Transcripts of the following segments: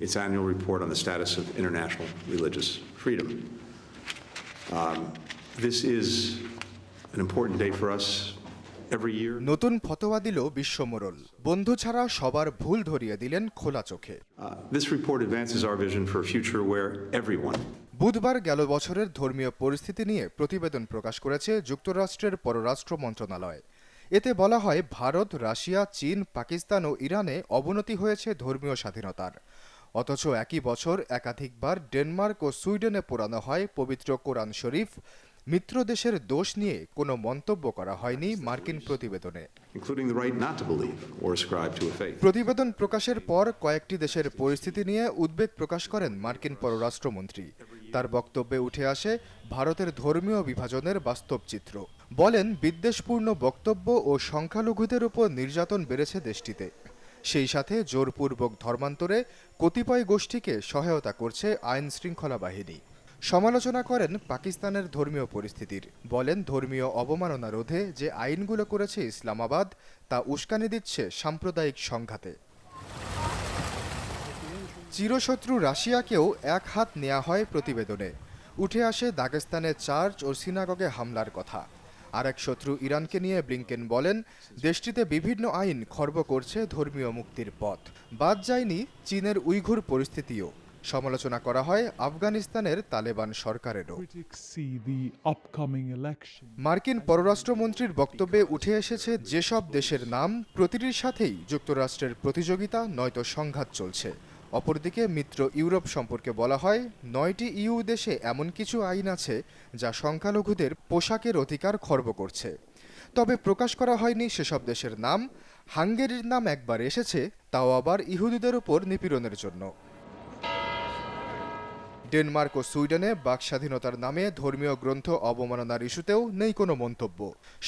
its annual report on the status of international religious freedom. This is an important day for us. নতুন ফতোয়া দিল বিশ্বমোড়ল, বন্ধু ছাড়া সবার ভুল ধরিয়ে দিলেন খোলা চোখে। This report advances our vision for a future where everyone. বুধবার গেল বছরের ধর্মীয় পরিস্থিতি নিয়ে প্রতিবেদন প্রকাশ করেছে যুক্তরাষ্ট্রের পররাষ্ট্র মন্ত্রণালয়। এতে বলা হয়, ভারত, রাশিয়া, চীন, পাকিস্তান ও ইরানে অবনতি হয়েছে ধর্মীয় স্বাধীনতার। অথচ একই বছর একাধিকবার ডেনমার্ক ও সুইডেনে পোড়ানো হয় পবিত্র কোরআন শরীফ। মিত্র দেশের দোষ নিয়ে কোনো মন্তব্য করা হয়নি মার্কিন প্রতিবেদনে। প্রতিবেদন প্রকাশের পর কয়েকটি দেশের পরিস্থিতি নিয়ে উদ্বেগ প্রকাশ করেন মার্কিন পররাষ্ট্রমন্ত্রী। তার বক্তব্যে উঠে আসে ভারতের ধর্মীয় বিভাজনের বাস্তব চিত্র। বলেন, বিদ্বেষপূর্ণ বক্তব্য ও সংখ্যালঘুদের উপর নির্যাতন বেড়েছে দেশটিতে। সেই সাথে জোরপূর্বক ধর্মান্তরে কতিপয় গোষ্ঠীকে সহায়তা করছে আইন শৃঙ্খলা বাহিনী। সমালোচনা করেন পাকিস্তানের ধর্মীয় পরিস্থিতির। বলেন, ধর্মীয় অবমাননা রোধে যে আইনগুলো করেছে ইসলামাবাদ, তা উস্কানি দিচ্ছে সাম্প্রদায়িক সংঘাতে। চিরশত্রু রাশিয়াকেও এক হাত নেওয়া হয় প্রতিবেদনে। উঠে আসে দাগেস্তানের চার্চ ও সিনাগগে হামলার কথা। আরেক শত্রু ইরানকে নিয়ে ব্লিংকেন বলেন, দেশটিতে বিভিন্ন আইন খর্ব করছে ধর্মীয় মুক্তির পথ। বাদ যায়নি চীনের উইঘুর পরিস্থিতিও। সমালোচনা করা হয় আফগানিস্তানের তালেবান সরকারেরও। মার্কিন পররাষ্ট্রমন্ত্রীর বক্তব্যে উঠে এসেছে, যেসব দেশের নাম, প্রতিটির সাথেই যুক্তরাষ্ট্রের প্রতিযোগিতা নয়তো সংঘাত চলছে। অপরদিকে মিত্র ইউরোপ সম্পর্কে বলা হয়, 9টি ইউ দেশে এমন কিছু আইন আছে যা সংখ্যালঘুদের পোশাকের অধিকার খর্ব করছে। তবে প্রকাশ করা হয়নি সেসব দেশের নাম। হাঙ্গেরির নাম একবার এসেছে, তাও আবার ইহুদিদের উপর নিপীড়নের জন্য। ডেনমার্ক ও সুইডেনে বাক স্বাধীনতার নামে ধর্মীয় গ্রন্থ অবমাননার ইস্যুতেও নেই কোনো মন্তব্য।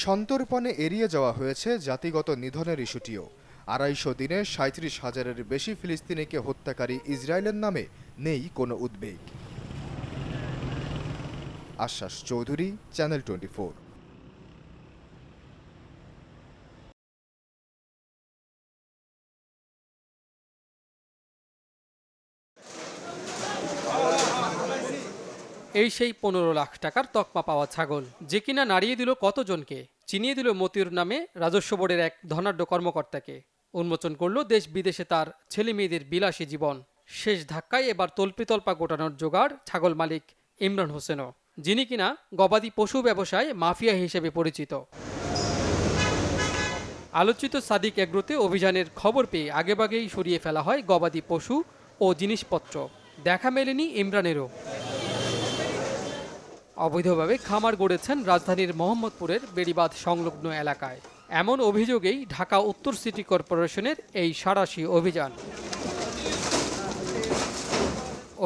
সন্তর্পণে এড়িয়ে যাওয়া হয়েছে জাতিগত নিধনের ইস্যুটিও। 250 দিনে 37,000-এর বেশি ফিলিস্তিনিকে হত্যাকারী ইসরায়েলের নামে নেই কোনো উদ্বেগ। আশ্বাস চৌধুরী, চ্যানেল 24। এই সেই 15 লাখ টাকার তকমা পাওয়া ছাগল, যে কিনা নাড়িয়ে দিল কতজনকে, চিনিয়ে দিল মতিউর নামে রাজস্ব বোর্ডের এক ধনাঢ্য কর্মকর্তাকে। উন্মোচন করল দেশ বিদেশে তার ছেলে মেয়েদের বিলাসী জীবন। শেষ ধাক্কায় এবার তল্পিতল্পা গোটানোর জোগাড় ছাগল মালিক ইমরান হোসেনও, যিনি কিনা গবাদি পশু ব্যবসায় মাফিয়া হিসেবে পরিচিত। আলোচিত সাদিক এগ্রোতে অভিযানের খবর পেয়ে আগেভাগেই সরিয়ে ফেলা হয় গবাদি পশু ও জিনিসপত্র। দেখা মেলেনি ইমরানেরও। অবৈধভাবে খামার গড়েছেন রাজধানীর মোহাম্মদপুরের বেড়িবাঁধ সংলগ্ন এলাকায়। এমন অভিযোগেই ঢাকা উত্তর সিটি কর্পোরেশনের এই সাঁড়াশি অভিযান।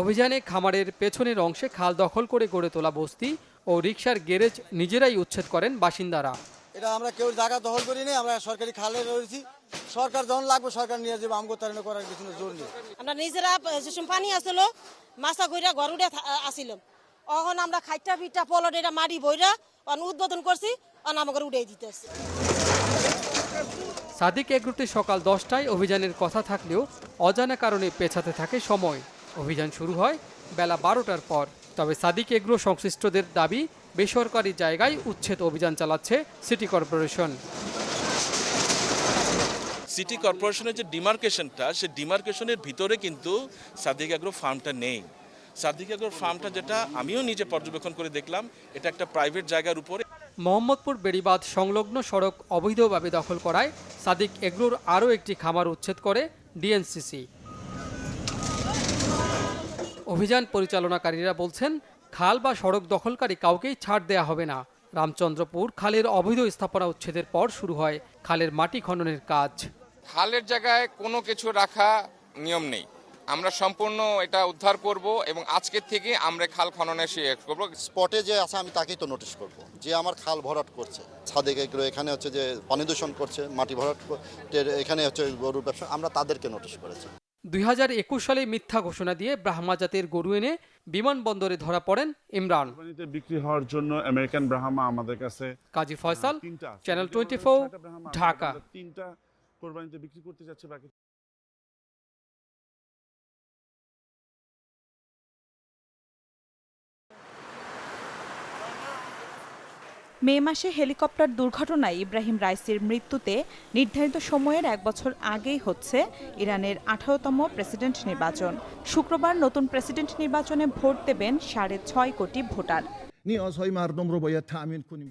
অভিযানে খামারের পেছনের অংশে খাল দখল করে গড়ে তোলা বস্তি ও রিকশার গ্যারেজ নিজেরাই উচ্ছেদ করেন বাসিন্দারা। এটা আমরা কেউ জায়গা দখল করি না, আমরা সরকারি খালে রয়েছি। সরকার যখন লাগবে সরকার নিয়ে যাবে, আমগো তার করার কিছু জোর নেই। আমরা নিজেরা পানি আসলো, মাছা কইরা ঘর উড়ে আসিলাম। এখন আমরা খাইটা পিঠা পলট এটা মাটি বইরা উদ্বোধন করছি, আমাকে উড়ে দিতেছি। সাদিক এগ্রোতে সকাল 10টায় অভিযানের কথা থাকলেও অজানা কারণে পেছাতে থাকে সময়। অভিযান শুরু হয় বেলা 12টার পর। তবে সাদিক এগ্রো সংশ্লিষ্টদের দাবি, বেসরকারি জায়গায় উচ্ছেদ অভিযান চালাচ্ছে সিটি কর্পোরেশন। সিটি কর্পোরেশনের যে ডিমার্কেশনটা, সেই ডিমার্কেশনের ভিতরে কিন্তু সাদিক এগ্রো ফার্মটা নেই। সাদিক এগ্রো ফার্মটা, যেটা আমিও নিজে পর্যবেক্ষণ করে দেখলাম, এটা একটা প্রাইভেট জায়গার উপরে। মোহাম্মদপুর বেড়িবাঁধ সংলগ্ন সড়ক অবৈধভাবে দখল করায় সাদিক এগ্রোর আরও একটি খামার উচ্ছেদ করে ডিএনসিসি। অভিযান পরিচালনাকারীরা বলছেন, খাল বা সড়ক দখলকারী কাউকেই ছাড় দেয়া হবে না। রামচন্দ্রপুর খালের অবৈধ স্থাপনা উচ্ছেদের পর শুরু হয় খালের মাটি খননের কাজ। খালের জায়গায় কোনো কিছু রাখা নিয়ম নেই। আমরা সম্পূর্ণ এটা উদ্ধার করব এবং আজকের থেকে আমরা খাল খননের করব। স্পটে যে আছে আমি তাকেই তো নোটিশ করব, যে আমার খাল ভরাট করছে। সাদেক এগুলো এখানে হচ্ছে যে পানি দূষণ করছে, মাটি ভরাট এখানে হচ্ছে গরুর ব্যবসা, আমরা তাদেরকে নোটিশ করেছি। 2021 সালে মিথ্যা ঘোষণা দিয়ে ব্রাহ্মা জাতের গরু এনে বিমানবন্দরে ধরা পড়েন ইমরান। বিক্রি হওয়ার জন্য আমেরিকান ব্রাহ্মা আমাদের কাছে। কাজী ফয়সাল, চ্যানেল 24, ঢাকা। 3টা কোরবানিতে বিক্রি করতে যাচ্ছে বাকি মে মাসে হেলিকপ্টার দুর্ঘটনায় ইব্রাহিম রাইসির মৃত্যুতে নির্ধারিত সময়ের 1 বছর আগেই হচ্ছে ইরানের 18তম প্রেসিডেন্ট নির্বাচন। শুক্রবার নতুন প্রেসিডেন্ট নির্বাচনে ভোট দেবেন 6.5 কোটি ভোটার।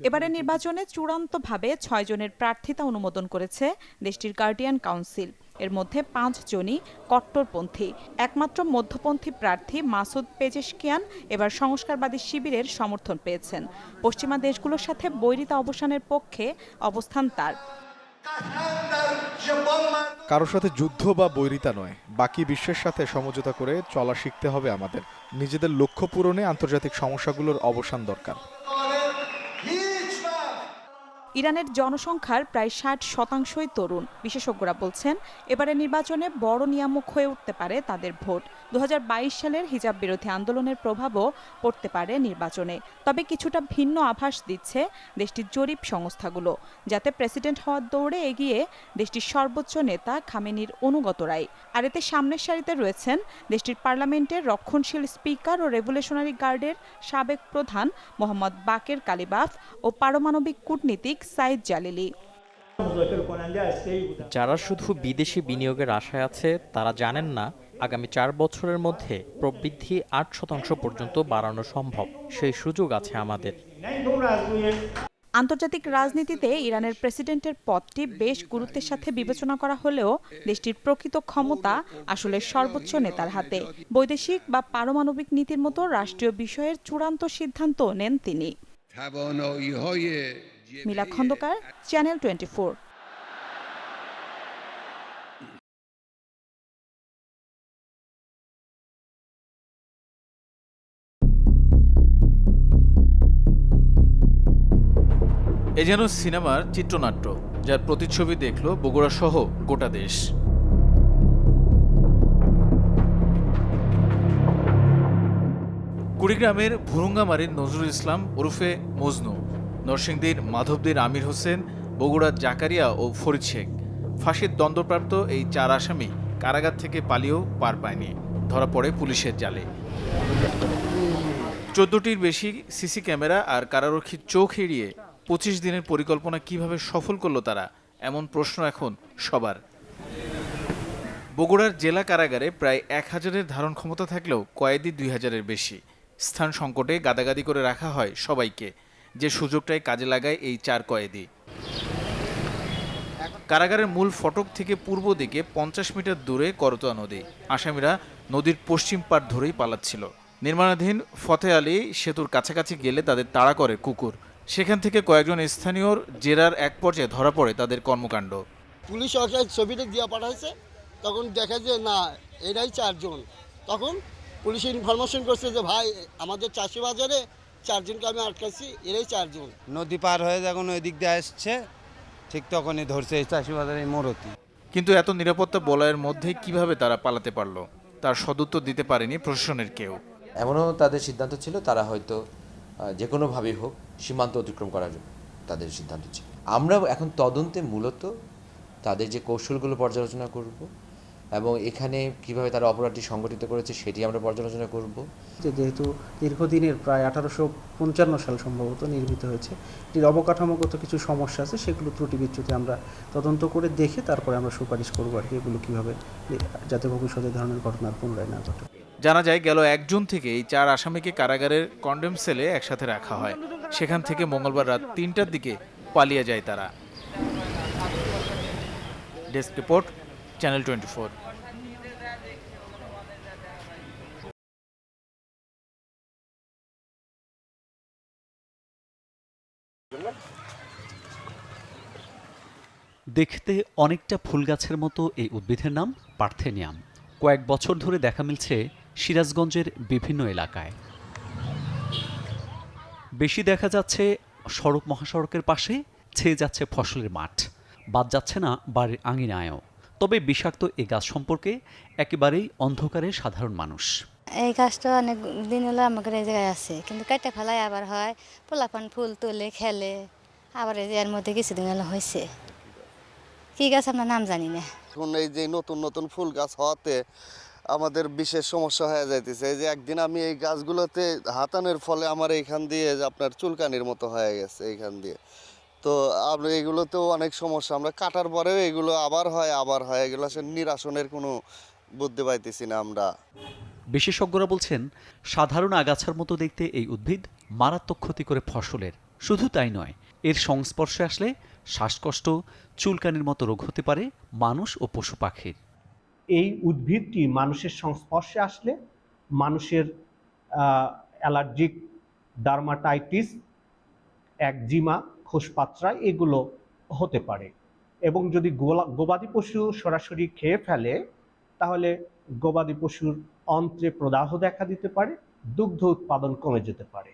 এবারের নির্বাচনে চূড়ান্তভাবে 6 জনের প্রার্থিতা অনুমোদন করেছে দেশটির গার্ডিয়ান কাউন্সিল। এর মধ্যে 5 জনই কট্টরপন্থী। একমাত্র মধ্যপন্থী প্রার্থী মাসুদ পেজেশকিয়ান এবার সংস্কারবাদী শিবিরের সমর্থন পেয়েছেন। পশ্চিমা দেশগুলোর সাথে বৈরিতা অবসানের পক্ষে অবস্থান তার। কারোর সাথে যুদ্ধ বা বৈরিতা নয়, বাকি বিশ্বের সাথে সমঝোতা করে চলা শিখতে হবে আমাদের। নিজেদের লক্ষ্য পূরণে আন্তর্জাতিক সমস্যাগুলোর অবসান দরকার। ইরানের জনসংখ্যার প্রায় 60% তরুণ। বিশেষজ্ঞরা বলছেন এবারের নির্বাচনে বড় নিয়ামক হয়ে উঠতে পারে তাদের ভোট। 2022 সালের হিজাব বিরোধী আন্দোলনের প্রভাবও পড়তে পারে নির্বাচনে। তবে কিছুটা ভিন্ন আভাস দিচ্ছে দেশটির জরিপ সংস্থাগুলো, যাতে প্রেসিডেন্ট হওয়ার দৌড়ে এগিয়ে দেশটির সর্বোচ্চ নেতা খামেনির অনুগতরাই। আর এতে সামনের সারিতে রয়েছেন দেশটির পার্লামেন্টের রক্ষণশীল স্পিকার ও রেভলিউশনারি গার্ডের সাবেক প্রধান মোহাম্মদ বাকের কালিবাফ ও পারমাণবিক কূটনীতিক সাইদ জালিলি। যারা শুধু বিদেশি বিনিয়োগের আশায় আছে তারা জানেন না আগামী 4 বছরের মধ্যে প্রবৃদ্ধি 8% পর্যন্ত বাড়ানো সম্ভব। সেই সুযোগ আছে আমাদের। আন্তর্জাতিক রাজনীতিতে ইরানের প্রেসিডেন্টের পদটি বেশ গুরুত্বের সাথে বিবেচনা করা হলেও দেশটির প্রকৃত ক্ষমতা আসলে সর্বোচ্চ নেতার হাতে। বৈদেশিক বা পারমাণবিক নীতির মতো রাষ্ট্রীয় বিষয়ের চূড়ান্ত সিদ্ধান্ত নেন তিনি। মিলা খন্দকার, চ্যানেল 24। এ যেন সিনেমার চিত্রনাট্য, যার প্রতিচ্ছবি দেখল বগুড়া সহ গোটা দেশ। কুড়িগ্রামের ভুরুঙ্গামারীর নজরুল ইসলাম ওরফে মজনু, নরসিংদীর মাধবদীর আমির হোসেন, বগুড়ার জাকারিয়া ও ফরিদ শেখ। ফাঁসির দণ্ডপ্রাপ্ত এই 4 আসামি কারাগার থেকে পালিয়েও পার পায়নি, ধরা পড়ে পুলিশের জালে। 14টির বেশি সিসি ক্যামেরা আর কারারক্ষীর চোখ এড়িয়ে 25 দিনের পরিকল্পনা কিভাবে সফল করলো তারা, এমন প্রশ্ন এখন সবার। বগুড়ার জেলা কারাগারে প্রায় 1000-এর ধারণ ক্ষমতা থাকলেও কয়েদি 2000-এর বেশি। স্থান সংকটে গাদাগাদি করে রাখা হয় সবাইকে, যে সুযোগটাই কাজে লাগায় এই 4 কয়েদি। কারাগারের মূল ফটক থেকে পূর্ব দিকে 50 মিটার দূরে করতোয়া নদী। আসামিরা নদীর পশ্চিম পাড় ধরেই পালাচ্ছিল। নির্মাণাধীন ফতে আলী সেতুর কাছাকাছি গেলে তাদের তাড়া করে কুকুর। সেখান থেকে কয়েকজন স্থানীয়র জেরার এক পর্যায়ে ধরা পড়ে তাদের কর্মকাণ্ড। পুলিশ ছবিটা দিয়ে পাঠাইছে, তখন দেখা যায় না এরাই 4 জন। তখন পুলিশ ইনফরমেশন করছে যে ভাই আমাদের চাষি বাজারে 4 জনকে আমি আটকাইছি, এরাই 4 জন। নদী পার হয়ে যখন ওই দিক দিয়ে আসছে ঠিক তখনই ধরছে এই চাষি বাজারে মরতি। কিন্তু এত নিরাপত্তা বলয়ের মধ্যে কিভাবে তারা পালাতে পারলো, তার সদুত্তর দিতে পারেনি প্রশাসনের কেউ। এমনও তাদের সিদ্ধান্ত ছিল তারা হয়তো যে কোনোভাবেই হোক সীমান্ত অতিক্রম করার তাদের সিদ্ধান্ত ছিল। আমরা এখন তদন্তে মূলত তাদের যে কৌশলগুলো পর্যালোচনা করব এবং এখানে কিভাবে তারা অপরাধটি সংগঠিত করেছে সেটি আমরা পর্যালোচনা করব। যেহেতু দীর্ঘদিনের প্রায় 1855 সাল সম্ভবত নির্মিত হয়েছে, এটির অবকাঠামোগত কিছু সমস্যা আছে, সেগুলো ত্রুটি বিচ্যুতি আমরা তদন্ত করে দেখে তারপরে আমরা সুপারিশ করবো আর কি, এগুলো কীভাবে যাতে ভবিষ্যতে ধরনের ঘটনার পুনরায় না ঘটে। জানা যায় গেল 1 জুন থেকে এই 4 আসামিকে কারাগারের কন্ডেম সেলে একসাথে রাখা হয়। সেখান থেকে মঙ্গলবার রাত 3টার দিকে পালিয়ে যায় তারা। Desk report, channel 24। দেখতে অনেকটা ফুল গাছের মতো এই উদ্ভিদের নাম পার্থেনিয়াম। কয়েক বছর ধরে দেখা মিলছে সিরাজগঞ্জের বিভিন্ন এলাকায়। বেশি দেখা যাচ্ছে সড়ক মহাসড়কের পাশে, ছেয়ে যাচ্ছে ফসলের মাঠ, বাদ যাচ্ছে না বাড়ির আঙিনায়ও। তবে বিষাক্ত এই গাছ সম্পর্কে একেবারেই অন্ধকারে সাধারণ মানুষ। এই গাছটা অনেক দিন হলো আমাদের এই জায়গায় আছে, কিন্তু কেটে ফেলায় আবার হয়, পোলাপান ফুল তোলে খেলে, আবার এর মধ্যে কিছুদিন হলো হয়েছে। কি গাছ আপনার নাম জানি না। এখন এই যে নতুন নতুন ফুল গাছ হওয়াতে আমাদের বিশেষ সমস্যা হয়ে যাইতেছে। এই যে একদিন আমি এই গাছগুলোতে হাতানোর ফলে আমার এইখান দিয়ে আপনার চুলকানির মতো হয়ে গেছে এইখান দিয়ে। তো আমরা এগুলোতেও অনেক সমস্যা, আমরা কাটার পরেও এগুলো আবার হয় এগুলো আসলে নিরাসনের কোনো বুদ্ধি পাইতেছি না আমরা। বিশেষজ্ঞরা বলছেন, সাধারণ আগাছার মতো দেখতে এই উদ্ভিদ মারাত্মক ক্ষতি করে ফসলের। শুধু তাই নয়, এর সংস্পর্শে আসলে শ্বাসকষ্ট, চুলকানির মতো রোগ হতে পারে মানুষ ও পশু পাখির। এই উদ্ভিদটি মানুষের সংস্পর্শে আসলে মানুষের অ্যালার্জিক ডার্মাটাইটিস, একজিমা, খোসপাত্রা এগুলো হতে পারে। এবং যদি গবাদি পশু সরাসরি খেয়ে ফেলে তাহলে গবাদি পশুর অন্ত্রে প্রদাহ দেখা দিতে পারে, দুগ্ধ উৎপাদন কমে যেতে পারে।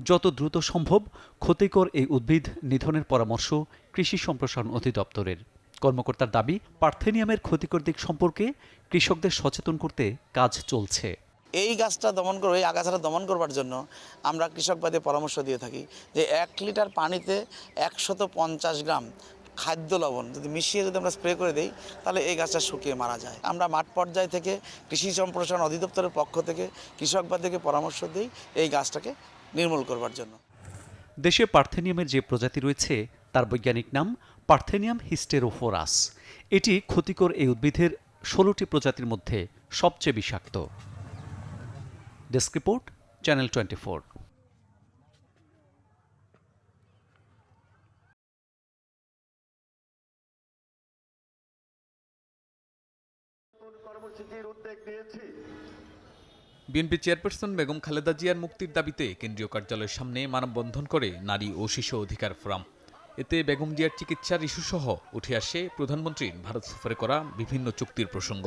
যত দ্রুত সম্ভব ক্ষতিকর এই উদ্ভিদ নিধনের পরামর্শ কৃষি সম্প্রসারণ অধিদপ্তরের। কর্মকর্তার দাবি, পার্থেনিয়ামের ক্ষতিকর দিক সম্পর্কে কৃষকদের সচেতন করতে কাজ চলছে। এই গাছটা দমন করবে, এই আগাছাটা দমন করবার জন্য আমরা কৃষকবাদের পরামর্শ দিয়ে থাকি যে 1 লিটার পানিতে 150 গ্রাম খাদ্য লবণ যদি মিশিয়ে যদি আমরা স্প্রে করে দিই তাহলে এই গাছটা শুকিয়ে মারা যায়। আমরা মাঠ পর্যায় থেকে কৃষি সম্প্রসারণ অধিদপ্তরের পক্ষ থেকে কৃষকবাদেরকে পরামর্শ দিই এই গাছটাকে নির্মূল করবার জন্য। দেশে পার্থেনিয়ামের যে প্রজাতি রয়েছে তার বৈজ্ঞানিক নাম পার্থেনিয়াম হিস্টেরোফোরাস। এটি ক্ষতিকর এই উদ্ভিদের 16টি প্রজাতির মধ্যে সবচেয়ে বিষাক্ত। Desk report, channel 24। BNP chairperson Begum Khaleda জিয়ার মুক্তির দাবিতে কেন্দ্রীয় কার্যালয়ের সামনে মানববন্ধন করে নারী ও শিশু অধিকার ফোরাম। এতে বেগম জিয়ার চিকিৎসার ইস্যুসহ উঠে আসে প্রধানমন্ত্রীর ভারত সফরে করা বিভিন্ন চুক্তির প্রসঙ্গ।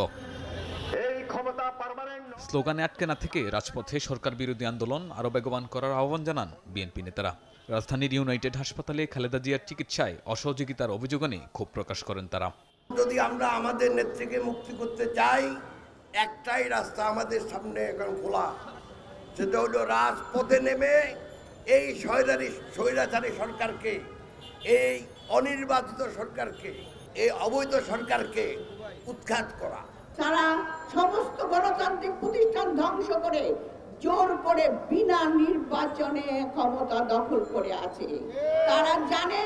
স্লোগানে আটকে না থেকে রাজপথে সরকার বিরোধী আন্দোলন আরও বেগবান করার আহ্বান জানান বিএনপি নেতারা। রাজধানীর ইউনাইটেড হাসপাতালে খালেদা জিয়ার চিকিৎসায় অসহযোগিতার অভিযোগ এনে ক্ষোভ প্রকাশ করেন তারা। যদি আমরা আমাদের নেত্রীকে মুক্তি করতে চাই, একটাই রাস্তা আমাদের সামনে এখন খোলা, সেটা হলো রাজপথে নেমে এই স্বৈরাচারী সরকারকে, এই অনির্বাচিত সরকারকে, এই অবৈধ সরকারকে উৎখাত করা। তারা সমস্ত গণতান্ত্রিক প্রতিষ্ঠান ধ্বংস করে জোর করে বিনা নির্বাচনে ক্ষমতা দখল করে আছে। তারা জানে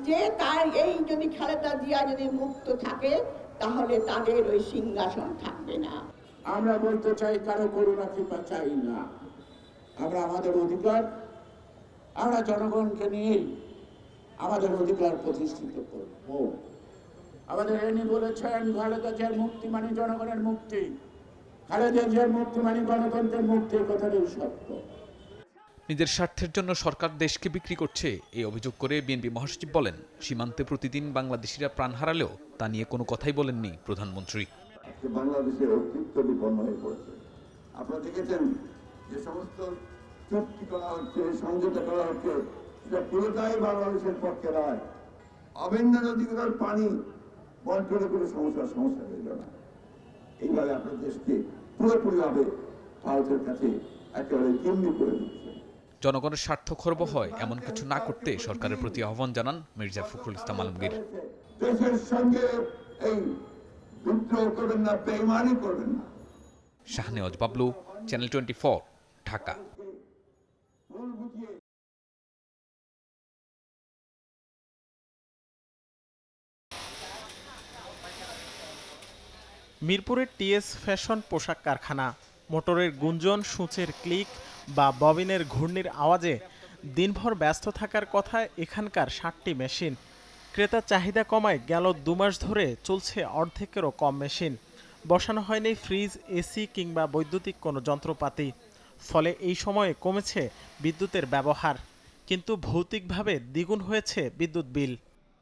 যে তার এই যদি খালেদা জিয়া যদি মুক্ত থাকে তাহলে তাদের ওই সিংহাসন থাকবে না। আমরা বলতে চাই, কারো করুণা কৃপা চাই না। আমরা আমাদের অধিকার, আমরা জনগণকে নিয়ে আমাদের অধিকার প্রতিষ্ঠিত করব। আমাদের এনি বলেছেন, খালেদা জিয়ার মুক্তি মানে জনগণের মুক্তি, খালেদা জিয়ার মুক্তি মানে গণতন্ত্রের মুক্তি। কথাটাই সত্য। নিজের স্বার্থের জন্য সরকার দেশকে বিক্রি করছে এই অভিযোগ করে বিএনপি মহাসচিব বলেন, সীমান্তে প্রতিদিন বাংলাদেশিরা প্রাণ হারালেও তা নিয়ে কোনো কথাই বলেননি প্রধানমন্ত্রী। বাংলাদেশের অস্তিত্ব বিপন্ন হয়ে পড়েছে। আপনারা দেখেছেন যে সমস্ত চুক্তি করা হচ্ছে, সমঝোতা করা হচ্ছে, সেটা পুরোটাই বাংলাদেশের পক্ষে নয়। অভিন্ন নদীগুলোর পানি বন্টনে কোনো সমস্যা রইল না। এইভাবে আপনার দেশকে পুরোপুরিভাবে ভারতের কাছে একেবারে জিম্মি করে দিচ্ছে। জনগণের স্বার্থ খর্ব হয় এমন কিছু না করতে সরকারের প্রতি আহ্বান জানান মির্জা ফখরুল ইসলাম আলমগীর। দেশের সঙ্গে এই বিদ্রোহ করবেন না, বেইমানি করবেন না। শাহনেওয়াজ বাবলু, চ্যানেল 24, ঢাকা। মিরপুরের টিএস ফ্যাশন পোশাক কারখানা। মোটরের গুঞ্জন, সূচের ক্লিক বা ববিনের ঘূর্ণির আওয়াজে দিনভর ব্যস্ত থাকার কথা এখানকার 60টি মেশিন। ক্রেতার চাহিদা কমায় গেল 2 মাস ধরে চলছে অর্ধেকেরও কম মেশিন। বসানো হয়নি ফ্রিজ, এসি কিংবা বৈদ্যুতিক কোনো যন্ত্রপাতি। ফলে এই সময়ে কমেছে বিদ্যুতের ব্যবহার, কিন্তু ভৌতিকভাবে দ্বিগুণ হয়েছে বিদ্যুৎ বিল।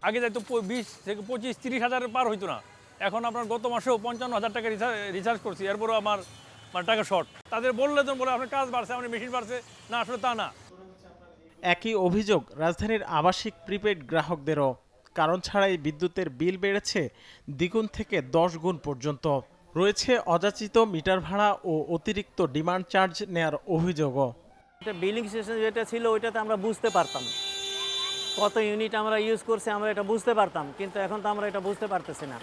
আগে যাইতো 20 থেকে 25-30 হাজার পার হইতো না, এখন আপনার গত মাসেও 55,000 টাকা রিচার্জ করছি, এরপরও আমার টাকা শর্ট। তাদের বললে তো বলে আপনার কাজ বাড়ছে, আমার মেশিন বাড়ছে, না আসলে তা না। একই অভিযোগ রাজধানীর আবাসিক প্রিপেড গ্রাহকদেরও। কারণ ছাড়াই বিদ্যুতের বিল বেড়েছে দ্বিগুণ থেকে 10 গুণ পর্যন্ত। রয়েছে অযাচিত মিটার ভাড়া ও অতিরিক্ত ডিমান্ড চার্জ নেয়ার অভিযোগও। বিলিং সিস্টেম যেটা ছিল ওইটাতে আমরা বুঝতে পারতাম কত ইউনিট আমরা ইউজ করছি, আমরা এটা বুঝতে পারতাম, কিন্তু এখন তো আমরা এটা বুঝতে পারতেছি না।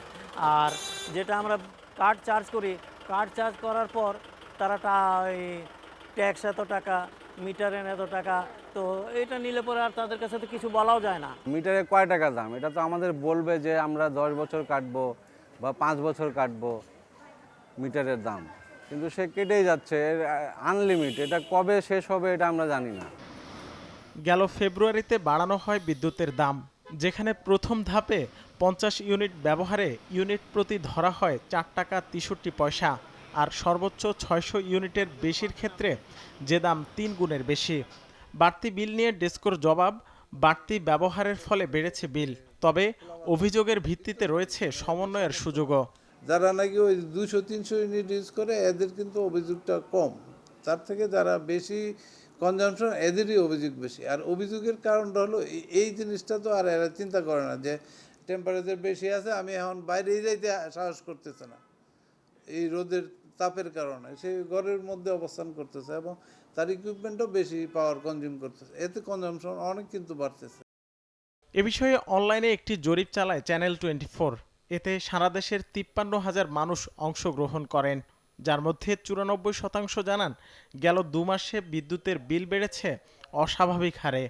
আর যেটা আমরা কার্ড চার্জ করি কার্ড চার্জ করার পর তারা ট্যাক্স এত টাকা, মিটারের এত টাকা, তো এটা নিলে পরে আর তাদের কাছে তো কিছু বলাও যায় না। মিটারে কয় টাকা দাম এটা তো আমাদের বলবে যে আমরা 10 বছর কাটবো বা 5 বছর কাটবো মিটারের দাম, কিন্তু সে কেটেই যাচ্ছে, আনলিমিট। এটা কবে শেষ হবে এটা আমরা জানি না। গেল ফেব্রুয়ারিতে বাড়ানো হয় বিদ্যুতের দাম, যেখানে প্রথম ধাপে 50 ইউনিট ব্যবহারে ইউনিট প্রতি ধরা হয় 4 টাকা 63 পয়সা, আর সর্বোচ্চ 600 ইউনিটের বেশির ক্ষেত্রে যে দাম 3 গুণের বেশি। বাড়তি বিল নিয়ে ডেসকোর জবাব, বাড়তি ব্যবহারের ফলে বেড়েছে বিল, তবে অভিযোগের ভিত্তিতে রয়েছে সমন্বয়ের সুযোগও। যারা নাকি ওই 200-300 ইউনিট ইউজ করে এদের কিন্তু অভিযোগটা কম, তার থেকে যারা বেশি কনজামশন এদেরই অভিযোগ বেশি। আর অভিযোগের কারণটা হলো এই জিনিসটা তো আর এরা চিন্তা করে না যে টেম্পারেচার বেশি আছে, আমি এখন বাইরেই যাইতে সাহস করতেছে না এই রোদের তাপের কারণে, সে ঘরের মধ্যে অবস্থান করতেছে এবং তার ইকুইপমেন্টও বেশি পাওয়ার কনজিউম করতেছে, এতে কনজামশন অনেক কিন্তু বাড়তেছে। এ বিষয়ে অনলাইনে একটি জরিপ চালায় চ্যানেল 24। এতে সারা দেশের 53,000 মানুষ অংশগ্রহণ করেন, যার মধ্যে 94% জানান গেল 2 মাসে বিদ্যুতের বিল বেড়েছে অস্বাভাবিক হারে।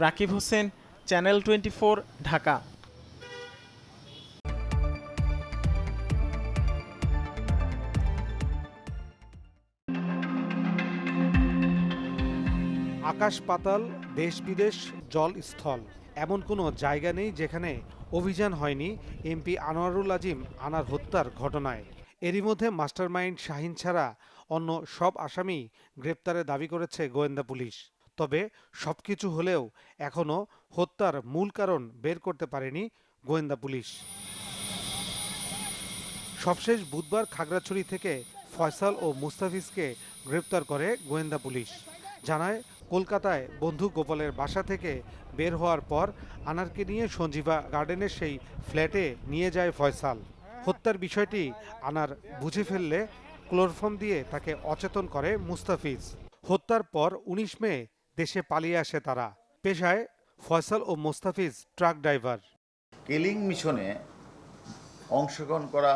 রাকিব হোসেন, চ্যানেল 24, ঢাকা। আকাশ পাতাল, দেশ বিদেশ, জল স্থল, এমন কোনো জায়গা নেই যেখানে অভিযান হয়নি এমপি আনোয়ারুল আজিম আনার হত্যার ঘটনায়। এরই মধ্যে মাস্টারমাইন্ড শাহিন ছাড়া অন্য সব আসামি গ্রেপ্তারের দাবি করেছে গোয়েন্দা পুলিশ। তবে সবকিছু হলেও এখনও হত্যার মূল কারণ বের করতে পারেনি গোয়েন্দা পুলিশ। সবশেষ বুধবার খাগড়াছড়ি থেকে ফয়সাল ও মুস্তাফিজকে গ্রেপ্তার করে গোয়েন্দা পুলিশ। জানায়, কলকাতায় বন্ধু গোপালের বাসা থেকে বের হওয়ার পর আনারকে নিয়ে সঞ্জীবা গার্ডেনের সেই ফ্ল্যাটে নিয়ে যায় ফয়সাল। হত্যার বিষয়টি আনার বুঝে ফেললে ক্লোরোফর্ম দিয়ে তাকে অচেতন করে মুস্তাফিজ। হত্যার পর 19 মে দেশে পালিয়ে আসে তারা। পেশায় ফয়সাল ও মুস্তাফিজ ট্রাক ড্রাইভার। কিলিং মিশনে অংশগ্রহণ করা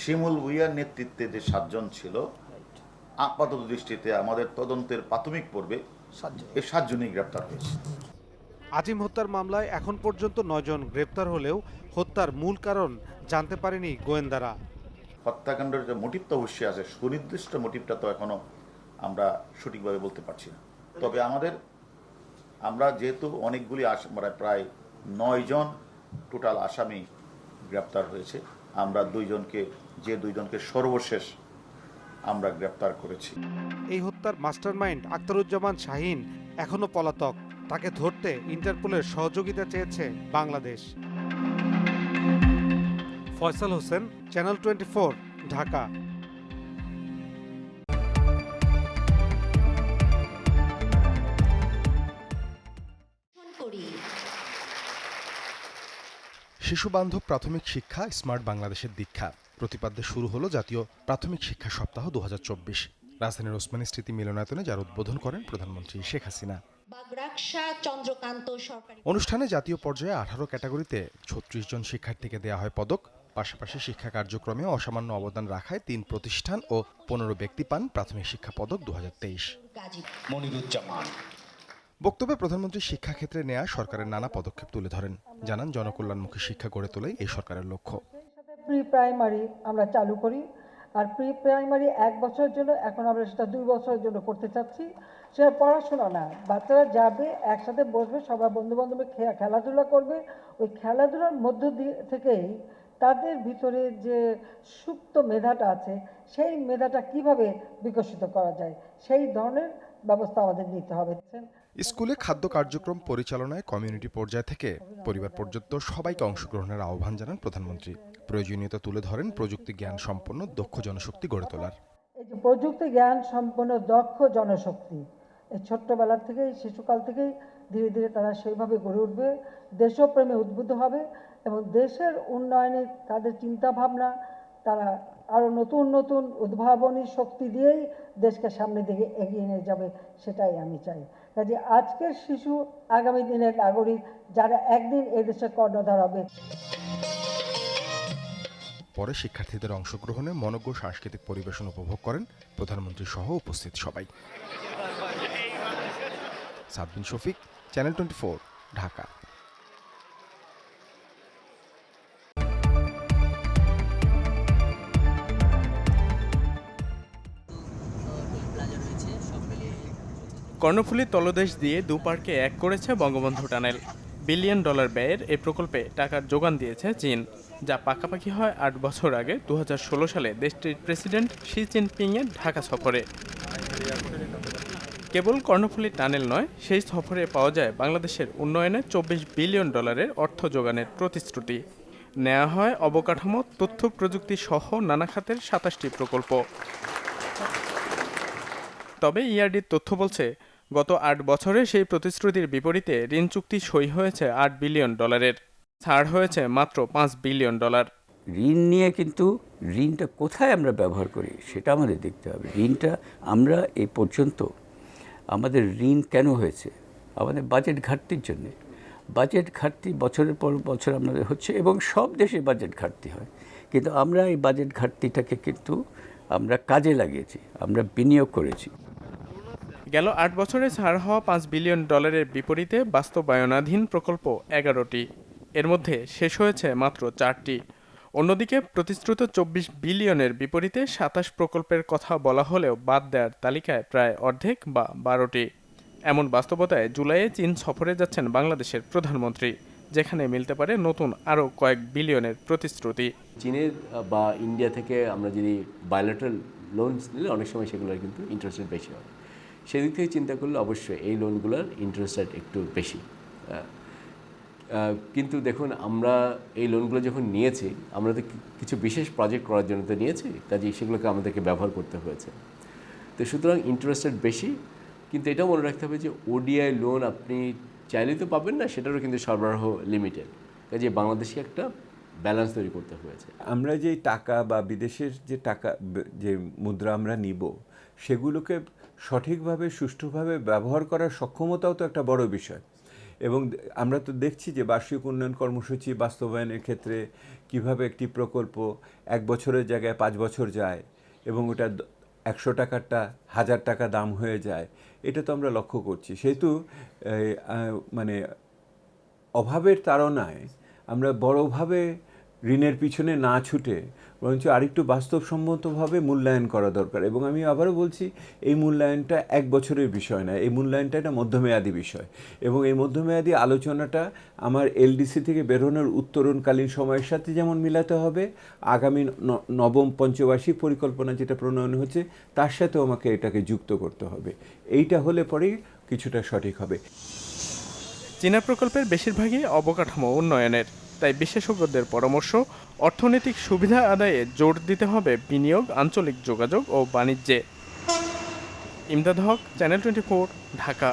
শিমুল ভুইয়ার নেতৃত্বে যে 7 জন ছিল, আপাতত দৃষ্টিতে আমাদের তদন্তের প্রাথমিক পর্বে এই 7 জনই গ্রেপ্তার হয়েছে। আজিম হত্যার মামলায় এখন পর্যন্ত 9 জন গ্রেপ্তার হলেও হত্যার মূল কারণ জানতে পারেনি গোয়েন্দারা। হত্যাকাণ্ডের যে মোটিভটা অবশ্যই আছে, সুনির্দিষ্ট মোটিভটা তো এখনো আমরা সঠিকভাবে বলতে পারছি না। তবে আমরা যেহেতু অনেকগুলি প্রায় 9 জন টোটাল আসামি গ্রেপ্তার হয়েছে, আমরা 2 জনকে সর্বশেষ আমরা গ্রেপ্তার করেছি। এই হত্যার মাস্টারমাইন্ড আখতারুজ্জামান শাহিন এখনো পলাতক। তাকে ধরতে ইন্টারপোলের সহযোগিতা চেয়েছে বাংলাদেশ। ফয়সাল হোসেন, চ্যানেল 24, ঢাকা। শিশুবান্ধব প্রাথমিক শিক্ষা, স্মার্ট বাংলাদেশের দীক্ষা প্রতিপাদ্যে শুরু হলো জাতীয় প্রাথমিক শিক্ষা সপ্তাহ 2024। রাজধানীর ওসমানী স্মৃতি মিলনায়তনে যার উদ্বোধন করেন প্রধানমন্ত্রী শেখ হাসিনা। অনুষ্ঠানে জাতীয় পর্যায়ে 18 ক্যাটাগরিতে 36 জন শিক্ষার্থীকে দেয়া হয় পদক। পাশাপাশি শিক্ষা কার্যক্রমে অসামান্য অবদান রাখায় 3 প্রতিষ্ঠান ও 15 ব্যক্তি পান প্রাথমিক শিক্ষা পদক 2023। বক্তব্যে প্রধানমন্ত্রী শিক্ষাক্ষেত্রে নেয়া সরকারের নানা পদক্ষেপ তুলে ধরেন। জানান, জনকল্যাণমুখী শিক্ষা গড়ে তোলাই এই সরকারের লক্ষ্য। প্রি প্রাইমারি আমরা চালু করি, আর প্রি প্রাইমারি 1 বছরের জন্য, এখন আমরা সেটা 2 বছরের জন্য করতে চাচ্ছি। সেটা পড়াশোনা না, বাচ্চারা যাবে, একসাথে বসবে, সবাই বন্ধু বান্ধবে খেলাধুলা করবে। ওই খেলাধুলার মধ্য দিয়ে থেকেই তাদের ভিতরে যে সুপ্ত মেধাটা আছে, সেই মেধাটা কিভাবে বিকশিত করা যায়, সেই ধরনের ব্যবস্থা আমাদের নিতে হবে। স্কুলে খাদ্য কার্যক্রম পরিচালনায় কমিউনিটি পর্যায় থেকে পরিবার পর্যন্ত সবাইকে অংশগ্রহণের আহ্বান জানান প্রধানমন্ত্রী। প্রয়োজনীয়তা তুলে ধরেন প্রযুক্তি জ্ঞান সম্পন্ন দক্ষ জনশক্তি গড়ে তোলার। এই যে প্রযুক্তি জ্ঞান সম্পন্ন দক্ষ জনশক্তি, এই ছোট্টবেলা থেকেই, শিশুকাল থেকেই ধীরে ধীরে তারা সেইভাবে গড়ে উঠবে, দেশপ্রেমে উদ্বুদ্ধ হবে এবং দেশের উন্নয়নে তাদের চিন্তা ভাবনা, তারা আরও নতুন নতুন উদ্ভাবনী শক্তি দিয়েই দেশকে সামনের দিকে এগিয়ে নিয়ে যাবে, সেটাই আমি চাই। কাজে আজকের শিশু আগামী দিনের নাগরিক, যারা একদিন এদেশের কর্ণধার হবে। পরে শিক্ষার্থীদের অংশগ্রহণে মনোজ্ঞ সাংস্কৃতিক পরিবেশন উপভোগ করেন প্রধানমন্ত্রী সহ উপস্থিত সবাই। সাদবিন শফিক, চ্যানেল 24, ঢাকা। কর্ণফুলীর তলদেশ দিয়ে দুপারকে এক করেছে বঙ্গবন্ধু টানেল। বিলিয়ন ডলার ব্যয়ের এই প্রকল্পে টাকার যোগান দিয়েছে চীন, যা পাকাপাকি হয় 8 বছর আগে 2016 সালে দেশটির প্রেসিডেন্ট শি জিনপিংয়ের ঢাকা সফরে। কেবল কর্ণফুলী টানেল নয়, সেই সফরে পাওয়া যায় বাংলাদেশের উন্নয়নে 24 বিলিয়ন ডলারের অর্থ যোগানের প্রতিশ্রুতি। নেওয়া হয় অবকাঠামো, তথ্য প্রযুক্তি সহ নানা খাতের 27টি প্রকল্প। তবে ইআরডির তথ্য বলছে, গত 8 বছরে সেই প্রতিশ্রুতির বিপরীতে ঋণ চুক্তি সই হয়েছে 8 বিলিয়ন ডলারের, ছাড় হয়েছে মাত্র 5 বিলিয়ন ডলার। ঋণ নিয়ে কিন্তু ঋণটা কোথায় আমরা ব্যবহার করি সেটা আমাদের দেখতে হবে। ঋণটা আমরা এই পর্যন্ত আমাদের ঋণ কেন হয়েছে? আমাদের বাজেট ঘাটতির জন্যে। বাজেট ঘাটতি বছরের পর বছর আমাদের হচ্ছে এবং সব দেশে বাজেট ঘাটতি হয়, কিন্তু আমরা এই বাজেট ঘাটতিটাকে কিন্তু আমরা কাজে লাগিয়েছি, আমরা বিনিয়োগ করেছি। গেল 8 বছরে ছাড় হওয়া 5 বিলিয়ন ডলারের বিপরীতে বাস্তবায়নাধীন প্রকল্প 11টি, এর মধ্যে শেষ হয়েছে মাত্র 4টি। অন্যদিকে প্রতিশ্রুত 24 বিলিয়নের বিপরীতে 27 প্রকল্পের কথা বলা হলেও বাদ দেওয়ার তালিকায় প্রায় অর্ধেক বা 12টি। এমন বাস্তবতায় জুলাইয়ে চীন সফরে যাচ্ছেন বাংলাদেশের প্রধানমন্ত্রী, যেখানে মিলতে পারে নতুন আরও কয়েক বিলিয়নের প্রতিশ্রুতি। চীনের বা ইন্ডিয়া থেকে আমরা যদি বায়োলেটারাল লোনস নিলে অনেক সময় সেগুলোর কিন্তু ইন্টারেস্ট রেট বেশি হয়। সেদিক থেকে চিন্তা করলে অবশ্যই এই লোনগুলোর ইন্টারেস্ট রেট একটু বেশি। কিন্তু দেখুন, আমরা এই লোনগুলো যখন নিয়েছি, আমরা তো কিছু বিশেষ প্রজেক্ট করার জন্য তো নিয়েছি, কাজেই সেগুলোকে আমাদেরকে ব্যবহার করতে হয়েছে। তো সুতরাং ইন্টারেস্ট রেট বেশি, কিন্তু এটাও মনে রাখতে হবে যে ওডিআই লোন আপনি চাইলেই তো পাবেন না, সেটারও কিন্তু সরবরাহ লিমিটেড। কাজেই বাংলাদেশকে একটা ব্যালেন্স তৈরি করতে হয়েছে। আমরা যে টাকা বা বিদেশের যে টাকা, যে মুদ্রা আমরা নিব, সেগুলোকে সঠিকভাবে সুষ্ঠুভাবে ব্যবহার করার সক্ষমতাও তো একটা বড় বিষয়। এবং আমরা তো দেখছি যে বার্ষিক উন্নয়ন কর্মসূচি বাস্তবায়নের ক্ষেত্রে কিভাবে একটি প্রকল্প 1 বছরের জায়গায় 5 বছর যায় এবং ওটা 100 টাকারটা 1000 টাকা দাম হয়ে যায়, এটা তো আমরা লক্ষ্য করছি। সেহেতু মানে অভাবের তাড়নায় আমরা বড়ভাবে ঋণের পিছনে না ছুটে বরঞ্চ আরেকটু বাস্তবসম্মতভাবে মূল্যায়ন করা দরকার। এবং আমি আবারও বলছি, এই মূল্যায়নটা 1 বছরের বিষয় না, এই মূল্যায়নটা একটা মধ্যমেয়াদী বিষয়। এবং এই মধ্যমেয়াদী আলোচনাটা আমার এলডিসি থেকে বেরোনোর উত্তরণকালীন সময়ের সাথে যেমন মিলাতে হবে, আগামী নবম পঞ্চবার্ষিক পরিকল্পনা যেটা প্রণয়ন হচ্ছে তার সাথেও আমাকে এটাকে যুক্ত করতে হবে। এইটা হলে পরেই কিছুটা সঠিক হবে। চীনা প্রকল্পের বেশিরভাগই অবকাঠামো উন্নয়নের, তাই বিশেষজ্ঞদের পরামর্শ, অর্থনৈতিক সুবিধা আদায়ে জোর দিতে হবে বিনিয়োগ, আঞ্চলিক যোগাযোগ ও বাণিজ্যে। ইমদাদ হক, চ্যানেল 24, ঢাকা।